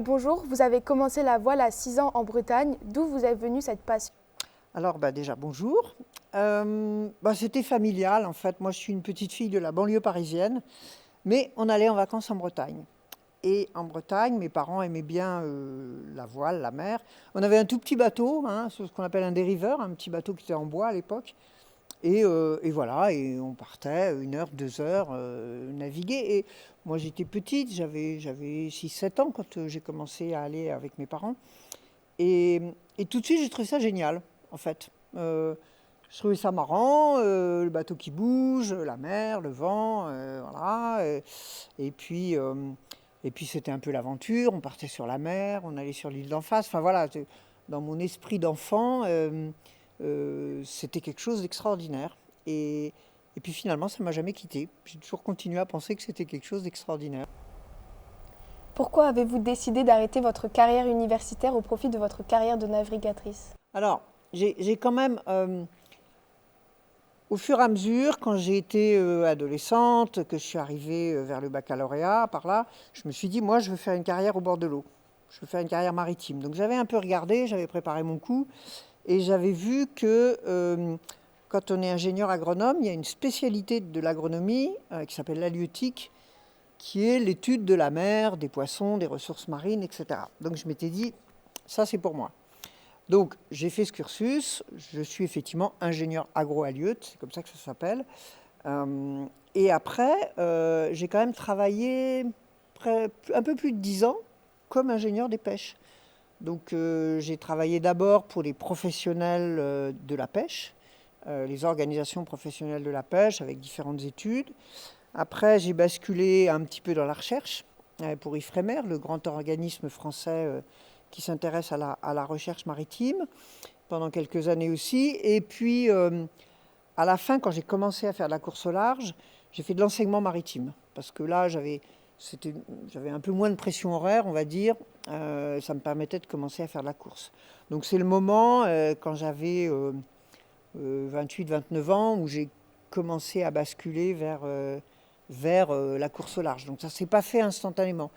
Bonjour, vous avez commencé la voile à 6 ans en Bretagne. D'où vous est venue cette passion? Alors déjà bonjour. C'était familial en fait. Moi je suis une petite fille de la banlieue parisienne, mais on allait en vacances en Bretagne. Et en Bretagne, mes parents aimaient bien la voile, la mer. On avait un tout petit bateau, ce qu'on appelle un dériveur, un petit bateau qui était en bois à l'époque. Et voilà, et on partait 1 heure, 2 heures naviguer. Et moi j'étais petite, j'avais 6, 7 ans quand j'ai commencé à aller avec mes parents. Et, et tout de suite, j'ai trouvé ça génial, en fait. Je trouvais ça marrant, le bateau qui bouge, la mer, le vent, voilà. Et puis c'était un peu l'aventure, on partait sur la mer, on allait sur l'île d'en face. Enfin voilà, dans mon esprit d'enfant, c'était quelque chose d'extraordinaire. Et puis finalement, ça m'a jamais quitté. J'ai toujours continué à penser que c'était quelque chose d'extraordinaire. Pourquoi avez-vous décidé d'arrêter votre carrière universitaire au profit de votre carrière de navigatrice? Alors, j'ai quand même, au fur et à mesure, quand j'ai été adolescente, que je suis arrivée vers le baccalauréat, par là, je me suis dit, moi, je veux faire une carrière au bord de l'eau. Je veux faire une carrière maritime. Donc j'avais un peu regardé, j'avais préparé mon coup, et j'avais vu que quand on est ingénieur agronome, il y a une spécialité de l'agronomie qui s'appelle l'halieutique, qui est l'étude de la mer, des poissons, des ressources marines, etc. Donc je m'étais dit, ça c'est pour moi. Donc j'ai fait ce cursus, je suis effectivement ingénieur agro-halieutique, c'est comme ça que ça s'appelle. Et après, j'ai quand même travaillé un peu plus de 10 ans comme ingénieur des pêches. Donc j'ai travaillé d'abord pour les professionnels de la pêche, les organisations professionnelles de la pêche avec différentes études. Après, j'ai basculé un petit peu dans la recherche pour IFREMER, le grand organisme français qui s'intéresse à la recherche maritime, pendant quelques années aussi. Et puis, à la fin, quand j'ai commencé à faire de la course au large, j'ai fait de l'enseignement maritime. Parce que là, j'avais un peu moins de pression horaire, on va dire. Ça me permettait de commencer à faire de la course. Donc c'est le moment, quand j'avais 28-29 ans, où j'ai commencé à basculer vers la course au large. Donc ça ne s'est pas fait instantanément.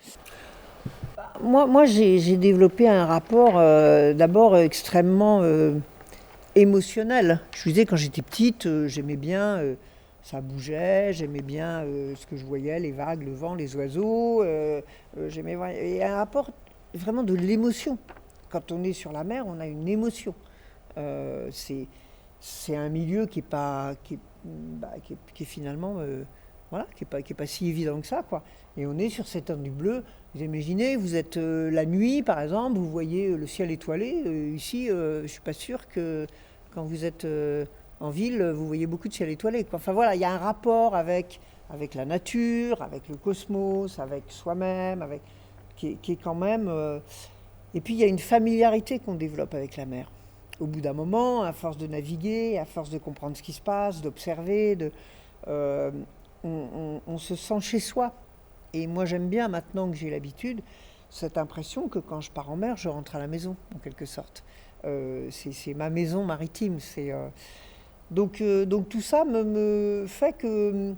Moi j'ai développé un rapport d'abord extrêmement émotionnel. Je vous disais, quand j'étais petite, j'aimais bien, ça bougeait, j'aimais bien ce que je voyais, les vagues, le vent, les oiseaux. J'aimais et un rapport vraiment de l'émotion. Quand on est sur la mer, on a une émotion. C'est un milieu qui est pas qui est finalement voilà, qui est pas si évident que ça, quoi. Et on est sur cette étendue bleue. Vous imaginez, vous êtes la nuit par exemple, vous voyez le ciel étoilé. Ici, je suis pas sûr que quand vous êtes en ville, vous voyez beaucoup de ciel étoilé, quoi. Enfin voilà, il y a un rapport avec la nature, avec le cosmos, avec soi-même, qui est quand même. Et puis il y a une familiarité qu'on développe avec la mer. Au bout d'un moment, à force de naviguer, à force de comprendre ce qui se passe, d'observer, euh, on se sent chez soi. Et moi j'aime bien, maintenant que j'ai l'habitude, cette impression que quand je pars en mer, je rentre à la maison, en quelque sorte. C'est ma maison maritime. Donc tout ça me fait que,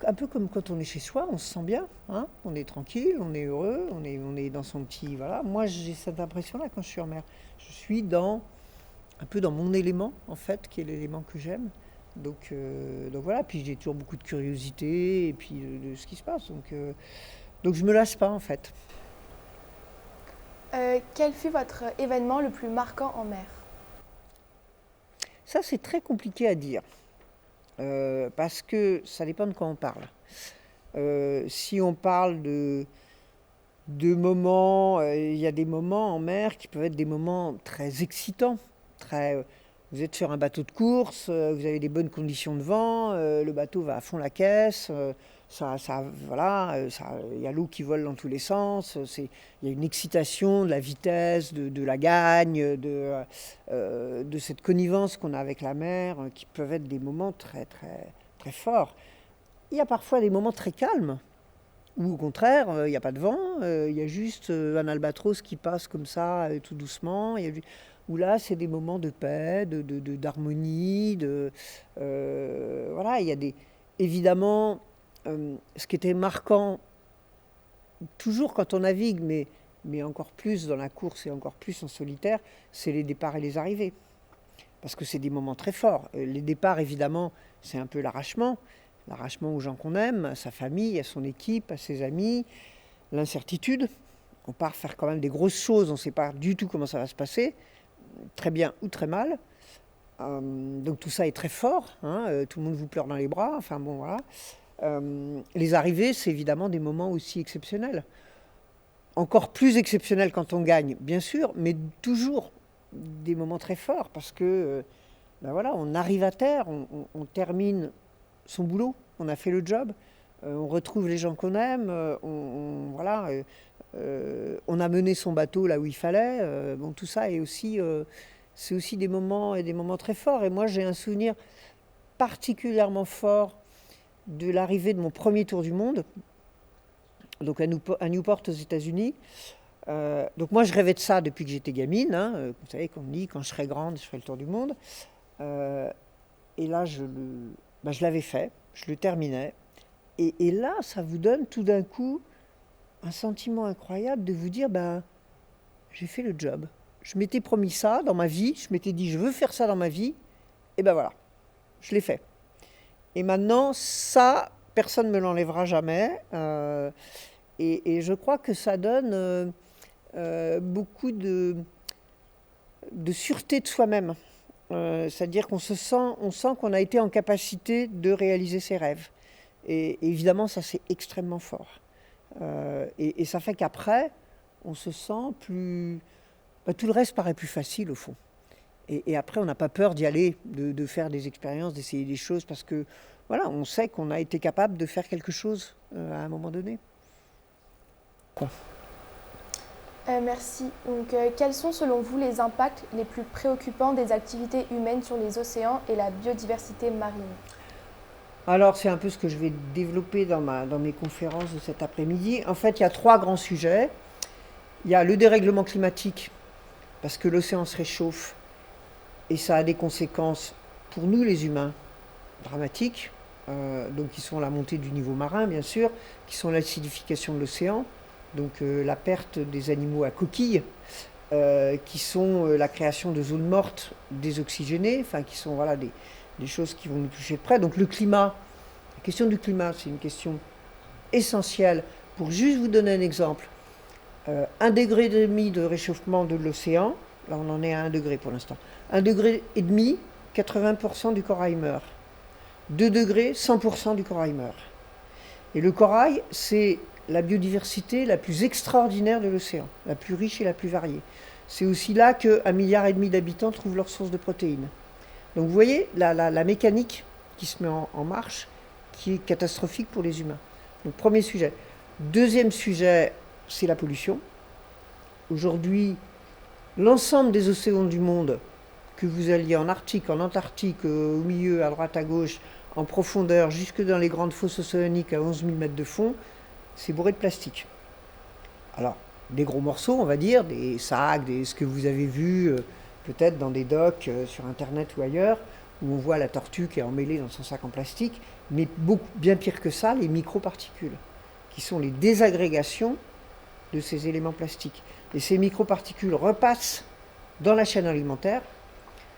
un peu comme quand on est chez soi, on se sent bien, hein, on est tranquille, on est heureux, on est dans son petit... Voilà. Moi j'ai cette impression-là quand je suis en mer. Je suis un peu dans mon élément, en fait, qui est l'élément que j'aime. Donc voilà, puis j'ai toujours beaucoup de curiosité et puis de ce qui se passe. Donc je me lasse pas, en fait. Quel fut votre événement le plus marquant en mer? Ça, c'est très compliqué à dire, parce que ça dépend de quoi on parle. Si on parle de moments, il y a des moments en mer qui peuvent être des moments très excitants, vous êtes sur un bateau de course, vous avez des bonnes conditions de vent, le bateau va à fond la caisse, voilà, il y a l'eau qui vole dans tous les sens, il y a une excitation de la vitesse, de la gagne, de cette connivence qu'on a avec la mer, qui peuvent être des moments très, très, très forts. Il y a parfois des moments très calmes, ou au contraire, il n'y a pas de vent, il y a juste un albatros qui passe comme ça, tout doucement. Où là, c'est des moments de paix, d'harmonie. Voilà, il y a évidemment, ce qui était marquant toujours quand on navigue, mais encore plus dans la course et encore plus en solitaire, c'est les départs et les arrivées. Parce que c'est des moments très forts. Les départs, évidemment, c'est un peu l'arrachement aux gens qu'on aime, à sa famille, à son équipe, à ses amis, l'incertitude. On part faire quand même des grosses choses, on ne sait pas du tout comment ça va se passer, très bien ou très mal. Donc tout ça est très fort, hein, tout le monde vous pleure dans les bras, enfin bon voilà. Les arrivées, c'est évidemment des moments aussi exceptionnels. Encore plus exceptionnels quand on gagne, bien sûr, mais toujours des moments très forts parce que ben voilà, on arrive à terre, on termine son boulot, on a fait le job, on retrouve les gens qu'on aime, voilà, on a mené son bateau là où il fallait. Bon, tout ça est aussi, c'est aussi des moments et des moments très forts. Et moi, j'ai un souvenir particulièrement fort de l'arrivée de mon premier tour du monde, donc à Newport aux États-Unis. Donc moi, je rêvais de ça depuis que j'étais gamine. Hein. Vous savez qu'on me dit quand je serai grande, je ferai le tour du monde. Et là, je l'avais fait, je le terminais. Et là, ça vous donne tout d'un coup un sentiment incroyable de vous dire, ben, j'ai fait le job. Je m'étais promis ça dans ma vie, je m'étais dit, je veux faire ça dans ma vie, et ben voilà, je l'ai fait. Et maintenant, ça, personne ne me l'enlèvera jamais. Et je crois que ça donne beaucoup de sûreté de soi-même. C'est-à-dire qu'on on sent qu'on a été en capacité de réaliser ses rêves. Et évidemment, ça c'est extrêmement fort. Et ça fait qu'après, on se sent plus... Ben, tout le reste paraît plus facile au fond. Et après, on n'a pas peur d'y aller, de faire des expériences, d'essayer des choses, parce que voilà, on sait qu'on a été capable de faire quelque chose à un moment donné. Quoi. Merci. Donc, quels sont selon vous les impacts les plus préoccupants des activités humaines sur les océans et la biodiversité marine ? Alors, c'est un peu ce que je vais développer dans mes conférences de cet après-midi. En fait, il y a 3 grands sujets. Il y a le dérèglement climatique, parce que l'océan se réchauffe, et ça a des conséquences pour nous les humains dramatiques, donc qui sont la montée du niveau marin bien sûr, qui sont l'acidification de l'océan, donc la perte des animaux à coquilles, qui sont la création de zones mortes désoxygénées, enfin qui sont voilà, des choses qui vont nous toucher de près. Donc le climat, la question du climat, c'est une question essentielle. Pour juste vous donner un exemple, 1,5 degré de réchauffement de l'océan, là on en est à 1 degré pour l'instant, 1,5 degré, 80% du corail meurt. 2 degrés, 100% du corail meurt. Et le corail, c'est la biodiversité la plus extraordinaire de l'océan, la plus riche et la plus variée. C'est aussi là qu'1,5 milliard d'habitants trouvent leur source de protéines. Donc vous voyez la mécanique qui se met en marche, qui est catastrophique pour les humains. Donc premier sujet. Deuxième sujet, c'est la pollution. Aujourd'hui, l'ensemble des océans du monde, que vous alliez en Arctique, en Antarctique, au milieu, à droite, à gauche, en profondeur, jusque dans les grandes fosses océaniques à 11 000 mètres de fond, c'est bourré de plastique. Alors, des gros morceaux, on va dire, des sacs, ce que vous avez vu peut-être dans des docks sur Internet ou ailleurs, où on voit la tortue qui est emmêlée dans son sac en plastique, mais bien pire que ça, les microparticules, qui sont les désagrégations de ces éléments plastiques. Et ces microparticules repassent dans la chaîne alimentaire,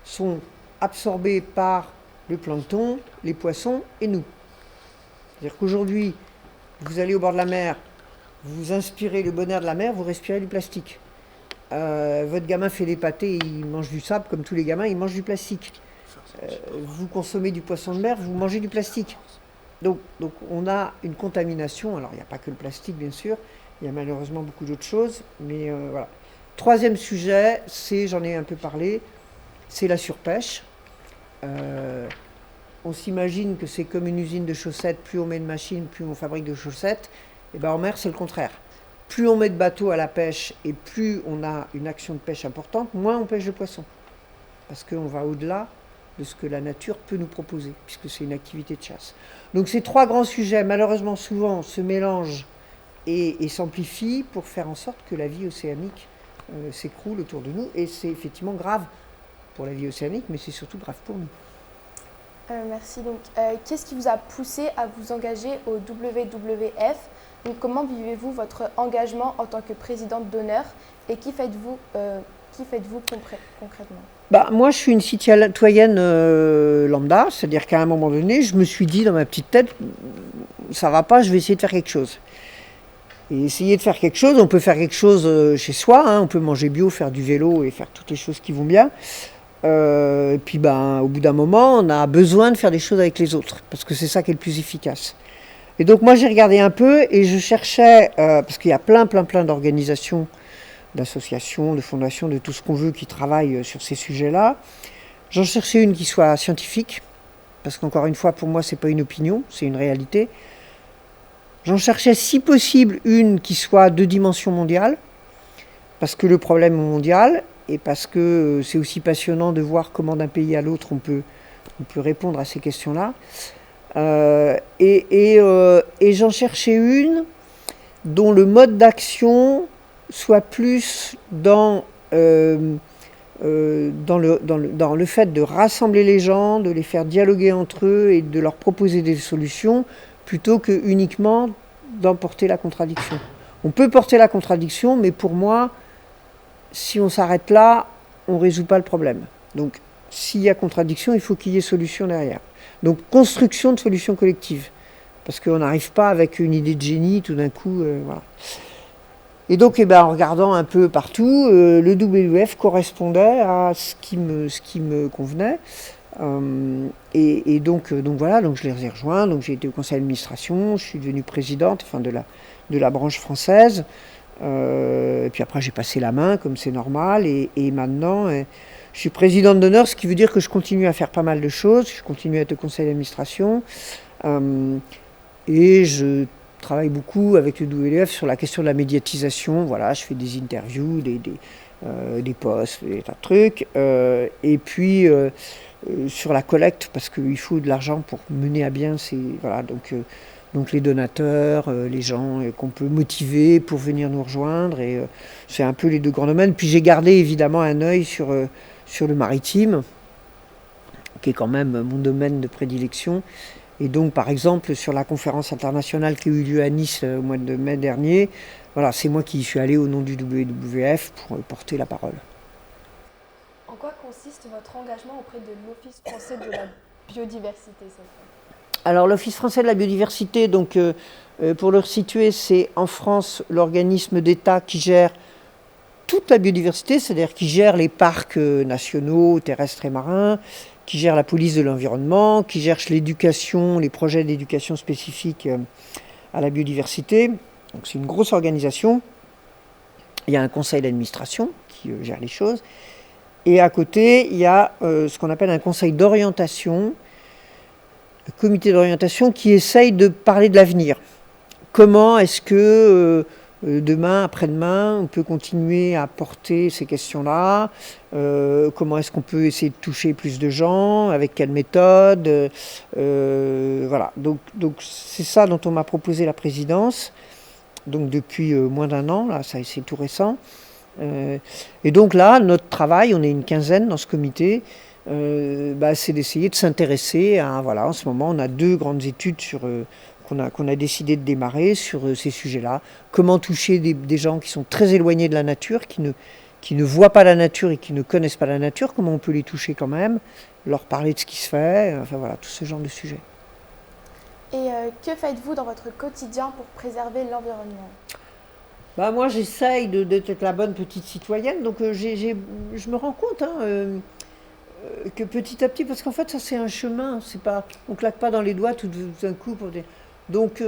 sont absorbées par le plancton, les poissons et nous. C'est-à-dire qu'aujourd'hui, vous allez au bord de la mer, vous inspirez le bon air de la mer, vous respirez du plastique. Votre gamin fait des pâtés, il mange du sable comme tous les gamins, il mange du plastique. Vous consommez du poisson de mer, vous mangez du plastique. Donc on a une contamination, alors il n'y a pas que le plastique bien sûr, il y a malheureusement beaucoup d'autres choses, mais voilà. Troisième sujet, j'en ai un peu parlé, c'est la surpêche. On s'imagine que c'est comme une usine de chaussettes, plus on met de machines, plus on fabrique de chaussettes. Et bien en mer, c'est le contraire. Plus on met de bateaux à la pêche et plus on a une action de pêche importante, moins on pêche de poissons. Parce qu'on va au-delà de ce que la nature peut nous proposer, puisque c'est une activité de chasse. Donc ces 3 grands sujets, malheureusement souvent, se mélangent et s'amplifient pour faire en sorte que la vie océanique s'écroule autour de nous. Et c'est effectivement grave pour la vie océanique, mais c'est surtout grave pour nous. Merci. Donc, qu'est-ce qui vous a poussé à vous engager au WWF Donc, comment vivez-vous votre engagement en tant que présidente d'honneur et qui faites-vous concrètement? Bah, moi, je suis une citoyenne lambda, c'est-à-dire qu'à un moment donné, je me suis dit dans ma petite tête, ça va pas, je vais essayer de faire quelque chose. Et essayer de faire quelque chose, on peut faire quelque chose chez soi, hein, on peut manger bio, faire du vélo et faire toutes les choses qui vont bien. Et puis ben, au bout d'un moment, on a besoin de faire des choses avec les autres, parce que c'est ça qui est le plus efficace. Et donc moi j'ai regardé un peu et je cherchais, parce qu'il y a plein d'organisations, d'associations, de fondations, de tout ce qu'on veut qui travaillent sur ces sujets-là. J'en cherchais une qui soit scientifique, parce qu'encore une fois pour moi c'est pas une opinion, c'est une réalité. J'en cherchais si possible une qui soit de dimension mondiale, parce que le problème est mondial, et parce que c'est aussi passionnant de voir comment d'un pays à l'autre on peut répondre à ces questions-là. Et j'en cherchais une dont le mode d'action soit plus dans le fait de rassembler les gens, de les faire dialoguer entre eux et de leur proposer des solutions, plutôt que uniquement d'emporter la contradiction. On peut porter la contradiction, mais pour moi, si on s'arrête là, on ne résout pas le problème. Donc, s'il y a contradiction, il faut qu'il y ait solution derrière. Donc, construction de solutions collectives. Parce qu'on n'arrive pas avec une idée de génie, tout d'un coup, voilà. Et donc, en regardant un peu partout, le WWF correspondait à ce qui me convenait. Et donc voilà, donc je les ai rejoints, donc j'ai été au conseil d'administration, je suis devenue présidente de la branche française. Et puis après j'ai passé la main comme c'est normal et maintenant je suis présidente d'honneur, ce qui veut dire que je continue à faire pas mal de choses, je continue à être au conseil d'administration et je travaille beaucoup avec le WWF sur la question de la médiatisation. Voilà, je fais des interviews, des posts, des tas de trucs, et puis sur la collecte, parce qu'il faut de l'argent pour mener à bien ces... Voilà, donc les donateurs, les gens qu'on peut motiver pour venir nous rejoindre, et c'est un peu les deux grands domaines. Puis j'ai gardé évidemment un œil sur le maritime, qui est quand même mon domaine de prédilection. Et donc par exemple sur la conférence internationale qui a eu lieu à Nice au mois de mai dernier, voilà, c'est moi qui y suis allé au nom du WWF pour porter la parole. En quoi consiste votre engagement auprès de l'Office français de la biodiversité cette fois ? Alors l'Office français de la biodiversité, donc, pour le resituer, c'est en France l'organisme d'État qui gère toute la biodiversité, c'est-à-dire qui gère les parcs nationaux, terrestres et marins, qui gère la police de l'environnement, qui gère l'éducation, les projets d'éducation spécifiques à la biodiversité. Donc c'est une grosse organisation. Il y a un conseil d'administration qui gère les choses. Et à côté, il y a ce qu'on appelle un conseil d'orientation, un comité d'orientation qui essaye de parler de l'avenir. Comment est-ce que demain, après-demain, on peut continuer à porter ces questions-là, comment est-ce qu'on peut essayer de toucher plus de gens, avec quelle méthode, voilà. Donc c'est ça dont on m'a proposé la présidence, donc depuis moins d'un an, là, ça c'est tout récent. Et donc là, notre travail, on est une quinzaine dans ce comité, c'est d'essayer de s'intéresser à, voilà, en ce moment, on a 2 grandes études qu'on a décidé de démarrer sur ces sujets-là. Comment toucher des gens qui sont très éloignés de la nature, qui ne voient pas la nature et qui ne connaissent pas la nature, comment on peut les toucher quand même, leur parler de ce qui se fait, enfin voilà, tout ce genre de sujets. Et que faites-vous dans votre quotidien pour préserver l'environnement ? Moi j'essaye d'être la bonne petite citoyenne, donc je me rends compte que petit à petit, parce qu'en fait ça c'est un chemin, on claque pas dans les doigts tout d'un coup pour dire... Donc,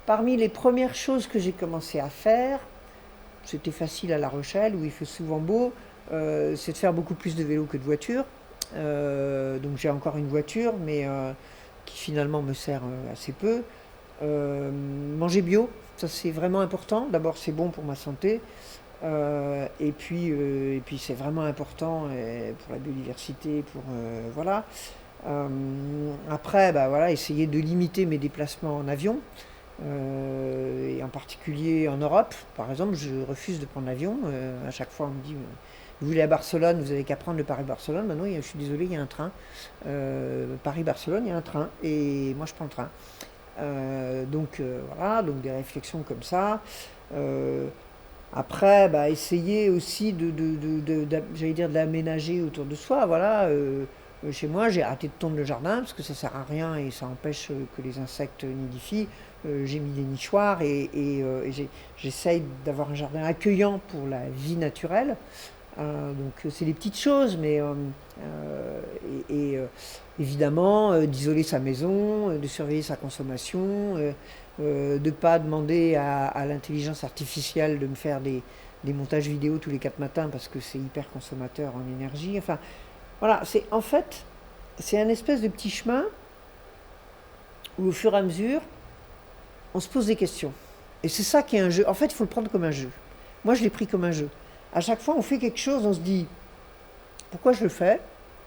parmi les premières choses que j'ai commencé à faire, c'était facile à La Rochelle, où il fait souvent beau, c'est de faire beaucoup plus de vélo que de voiture. Donc j'ai encore une voiture, mais qui finalement me sert assez peu. Manger bio, ça c'est vraiment important. D'abord c'est bon pour ma santé. Et puis c'est vraiment important pour la biodiversité, voilà. Après, voilà, essayer de limiter mes déplacements en avion, et en particulier en Europe. Par exemple, je refuse de prendre l'avion. À chaque fois, on me dit vous voulez à Barcelone, vous n'avez qu'à prendre le Paris-Barcelone. Maintenant, je suis désolé, il y a un train. Paris-Barcelone, il y a un train, et moi, je prends le train. Voilà, donc des réflexions comme ça. Euh, Après, essayer aussi j'allais dire, de l'aménager autour de soi. Voilà, chez moi, j'ai arrêté de tondre le jardin parce que ça sert à rien et ça empêche que les insectes nidifient. J'ai mis des nichoirs j'essaye d'avoir un jardin accueillant pour la vie naturelle. C'est des petites choses, mais évidemment, d'isoler sa maison, de surveiller sa consommation, de ne pas demander à l'intelligence artificielle de me faire des montages vidéo tous les 4 matins parce que c'est hyper consommateur en énergie. Enfin, voilà, c'est un espèce de petit chemin où au fur et à mesure, on se pose des questions. Et c'est ça qui est un jeu. En fait, il faut le prendre comme un jeu. Moi, je l'ai pris comme un jeu. À chaque fois, on fait quelque chose, on se dit pourquoi je le fais,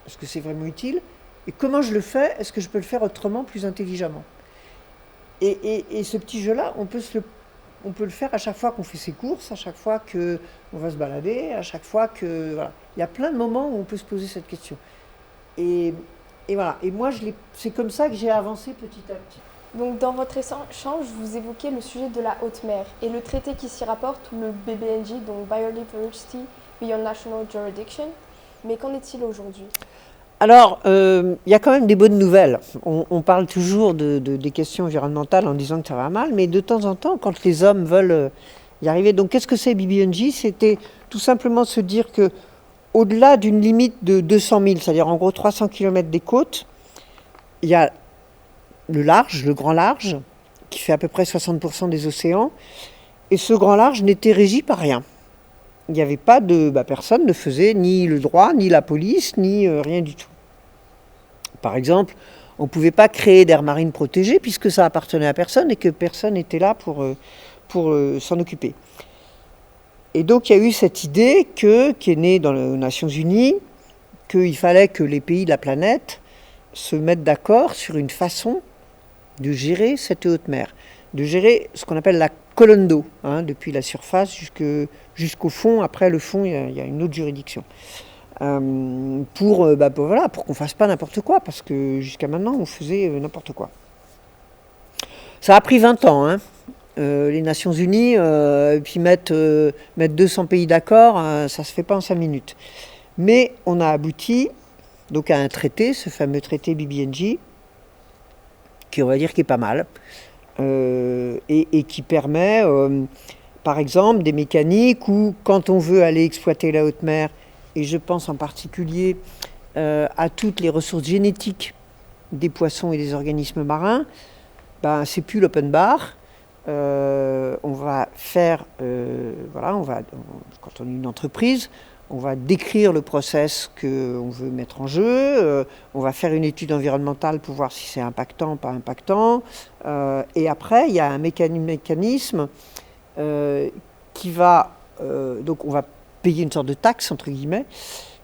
est-ce que c'est vraiment utile, et comment je le fais, est-ce que je peux le faire autrement, plus intelligemment. Et ce petit jeu-là, on peut le faire à chaque fois qu'on fait ses courses, à chaque fois qu'on va se balader, à chaque fois que... Voilà. Il y a plein de moments où on peut se poser cette question. Et, et voilà. Et moi, c'est comme ça que j'ai avancé petit à petit. Donc, dans votre échange, vous évoquez le sujet de la haute mer et le traité qui s'y rapporte, ou le BBNJ, donc Biodiversity Beyond National Jurisdiction. Mais qu'en est-il aujourd'hui ? Alors, il y a quand même des bonnes nouvelles. On parle toujours des questions environnementales en disant que ça va mal, mais de temps en temps, quand les hommes veulent y arriver... Donc, qu'est-ce que c'est BBNJ ? C'était tout simplement se dire que au-delà d'une limite de 200 000, c'est-à-dire en gros 300 km des côtes, il y a le large, le grand large, qui fait à peu près 60% des océans, et ce grand large n'était régi par rien. Il n'y avait pas de... personne ne faisait ni le droit, ni la police, ni rien du tout. Par exemple, on ne pouvait pas créer d'aires marines protégées puisque ça appartenait à personne et que personne n'était là pour s'en occuper. Et donc il y a eu cette idée qui est née dans les Nations Unies, qu'il fallait que les pays de la planète se mettent d'accord sur une façon de gérer cette haute mer, de gérer ce qu'on appelle la colonne d'eau, depuis la surface jusqu'au fond. Après le fond, il y a une autre juridiction. Pour qu'on ne fasse pas n'importe quoi, parce que jusqu'à maintenant, on faisait n'importe quoi. Ça a pris 20 ans, les Nations Unies, puis mettre 200 pays d'accord, ça ne se fait pas en 5 minutes. Mais on a abouti donc à un traité, ce fameux traité BBNJ, qui on va dire qui est pas mal, et qui permet, par exemple, des mécaniques où quand on veut aller exploiter la haute mer, et je pense en particulier à toutes les ressources génétiques des poissons et des organismes marins, c'est plus l'open bar. On va faire, quand on est une entreprise, on va décrire le process qu'on veut mettre en jeu, on va faire une étude environnementale pour voir si c'est impactant, pas impactant, et après il y a un mécanisme qui va, donc on va payer une sorte de taxe, entre guillemets,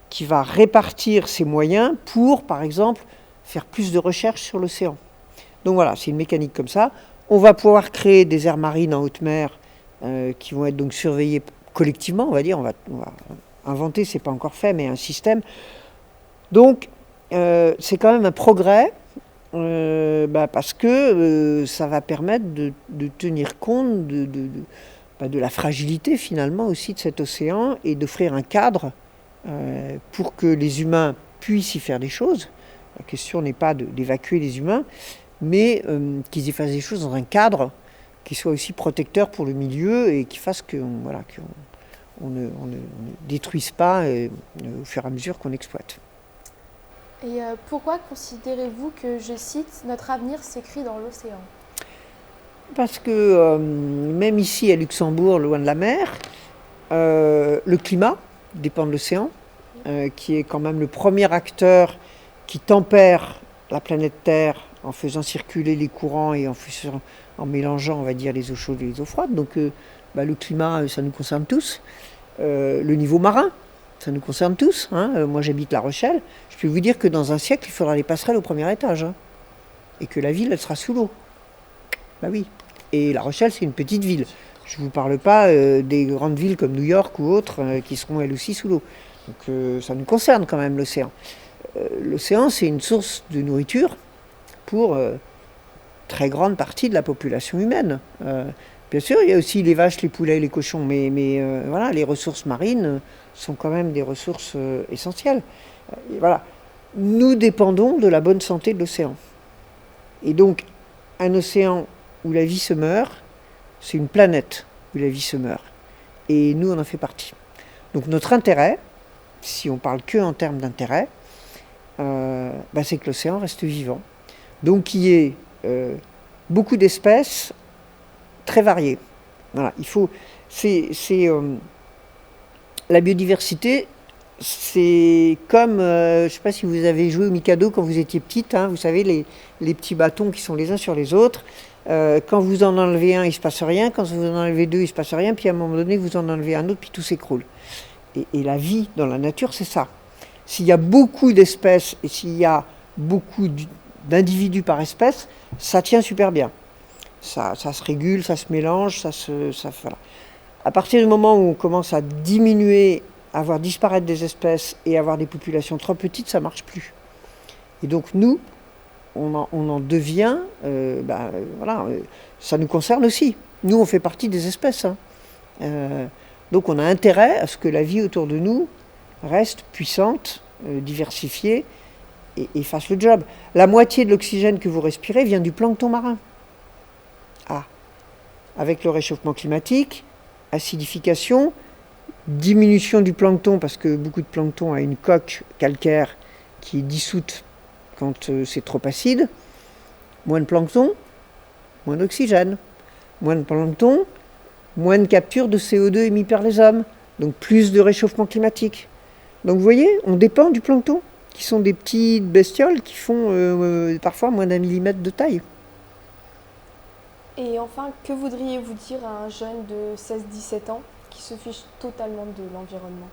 qui va répartir ses moyens pour, par exemple, faire plus de recherche sur l'océan. Donc voilà, c'est une mécanique comme ça. On va pouvoir créer des aires marines en haute mer qui vont être donc surveillées collectivement, on va dire. On va inventer, c'est pas encore fait, mais un système. Donc, c'est quand même un progrès parce que ça va permettre de tenir compte de la fragilité finalement aussi de cet océan et d'offrir un cadre pour que les humains puissent y faire des choses. La question n'est pas d'évacuer les humains, mais qu'ils y fassent des choses dans un cadre qui soit aussi protecteur pour le milieu et qui fasse qu'on ne détruise pas au fur et à mesure qu'on exploite. Et pourquoi considérez-vous que, je cite, notre avenir s'écrit dans l'océan ? Parce que même ici à Luxembourg, loin de la mer, le climat dépend de l'océan, qui est quand même le premier acteur qui tempère la planète Terre en faisant circuler les courants et en mélangeant, on va dire, les eaux chaudes et les eaux froides. Donc le climat, ça nous concerne tous. Le niveau marin, ça nous concerne tous. Moi, j'habite La Rochelle. Je peux vous dire que dans un siècle, il faudra les passerelles au premier étage. Et que la ville, elle sera sous l'eau. Oui. Et La Rochelle, c'est une petite ville. Je ne vous parle pas des grandes villes comme New York ou autres qui seront elles aussi sous l'eau. Donc ça nous concerne quand même, l'océan. L'océan, c'est une source de nourriture pour très grande partie de la population humaine. Bien sûr, il y a aussi les vaches, les poulets, les cochons, mais voilà, les ressources marines sont quand même des ressources essentielles. Et voilà. Nous dépendons de la bonne santé de l'océan. Et donc, un océan où la vie se meurt, c'est une planète où la vie se meurt. Et nous, on en fait partie. Donc notre intérêt, si on parle que en termes d'intérêt, c'est que l'océan reste vivant. Donc il y ait beaucoup d'espèces très variées. Voilà, il faut. La biodiversité, c'est comme, je ne sais pas si vous avez joué au Mikado quand vous étiez petite, hein, vous savez, les petits bâtons qui sont les uns sur les autres. Quand vous en enlevez un, il ne se passe rien. Quand vous en enlevez deux, il ne se passe rien. Puis à un moment donné, vous en enlevez un autre, puis tout s'écroule. Et la vie dans la nature, c'est ça. S'il y a beaucoup d'espèces et s'il y a beaucoup d'individus par espèce, ça tient super bien. Ça se régule, ça se mélange, voilà. À partir du moment où on commence à diminuer, à voir disparaître des espèces et avoir des populations trop petites, ça ne marche plus. Et donc nous, on en devient, voilà, ça nous concerne aussi. Nous, on fait partie des espèces. Hein. Donc on a intérêt à ce que la vie autour de nous reste puissante, diversifiée et fasse le job. La moitié de l'oxygène que vous respirez vient du plancton marin. Ah, avec le réchauffement climatique, acidification, diminution du plancton parce que beaucoup de plancton a une coque calcaire qui est dissoute quand c'est trop acide. Moins de plancton, moins d'oxygène. Moins de plancton, moins de capture de CO2 émis par les hommes. Donc plus de réchauffement climatique. Donc vous voyez, on dépend du plancton, qui sont des petites bestioles qui font parfois moins d'1 millimètre de taille. Et enfin, que voudriez-vous dire à un jeune de 16-17 ans qui se fiche totalement de l'environnement?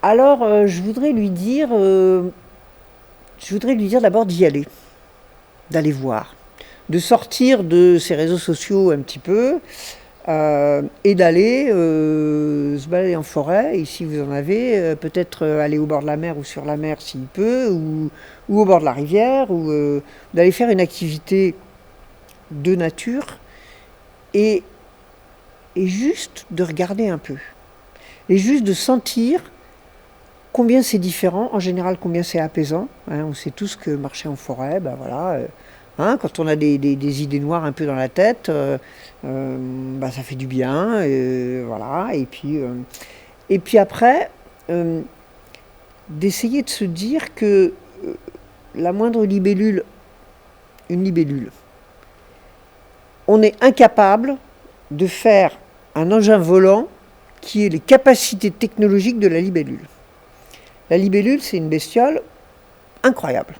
Alors, je voudrais lui dire d'abord d'y aller, d'aller voir, de sortir de ces réseaux sociaux un petit peu et d'aller se balader en forêt. Et si vous en avez, peut-être aller au bord de la mer ou sur la mer s'il peut, ou au bord de la rivière, ou d'aller faire une activité de nature et juste de regarder un peu. Et juste de sentir combien c'est différent, en général combien c'est apaisant. Hein, on sait tous que marcher en forêt, voilà, quand on a des idées noires un peu dans la tête, ça fait du bien, voilà. Et puis après, d'essayer de se dire que la moindre libellule, une libellule, on est incapable de faire un engin volant qui ait les capacités technologiques de la libellule. La libellule, c'est une bestiole incroyable.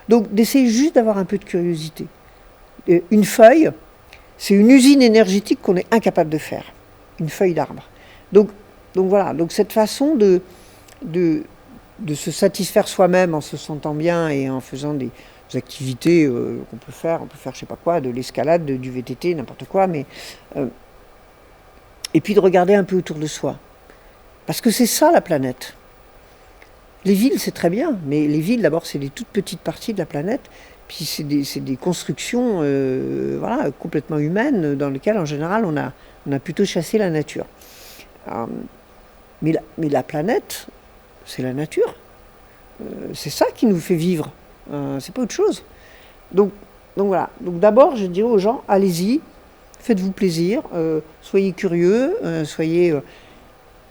Donc d'essayer juste d'avoir un peu de curiosité. Une feuille, c'est une usine énergétique qu'on est incapable de faire. Une feuille d'arbre. Donc voilà, donc cette façon de se satisfaire soi-même en se sentant bien et en faisant des activités qu'on peut faire, je sais pas quoi, de l'escalade, du VTT, n'importe quoi, mais et puis de regarder un peu autour de soi. Parce que c'est ça la planète. Les villes, c'est très bien, mais les villes, d'abord, c'est des toutes petites parties de la planète, puis c'est des constructions voilà, complètement humaines dans lesquelles, en général, on a plutôt chassé la nature. Mais la planète, c'est la nature. C'est ça qui nous fait vivre. C'est pas autre chose. Donc voilà. Donc d'abord, je dirais aux gens, allez-y, faites-vous plaisir, soyez curieux, soyez...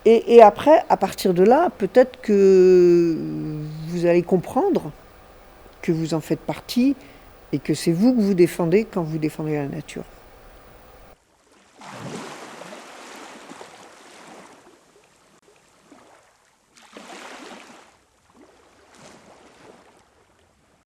Et après, à partir de là, peut-être que vous allez comprendre que vous en faites partie et que c'est vous que vous défendez quand vous défendez la nature.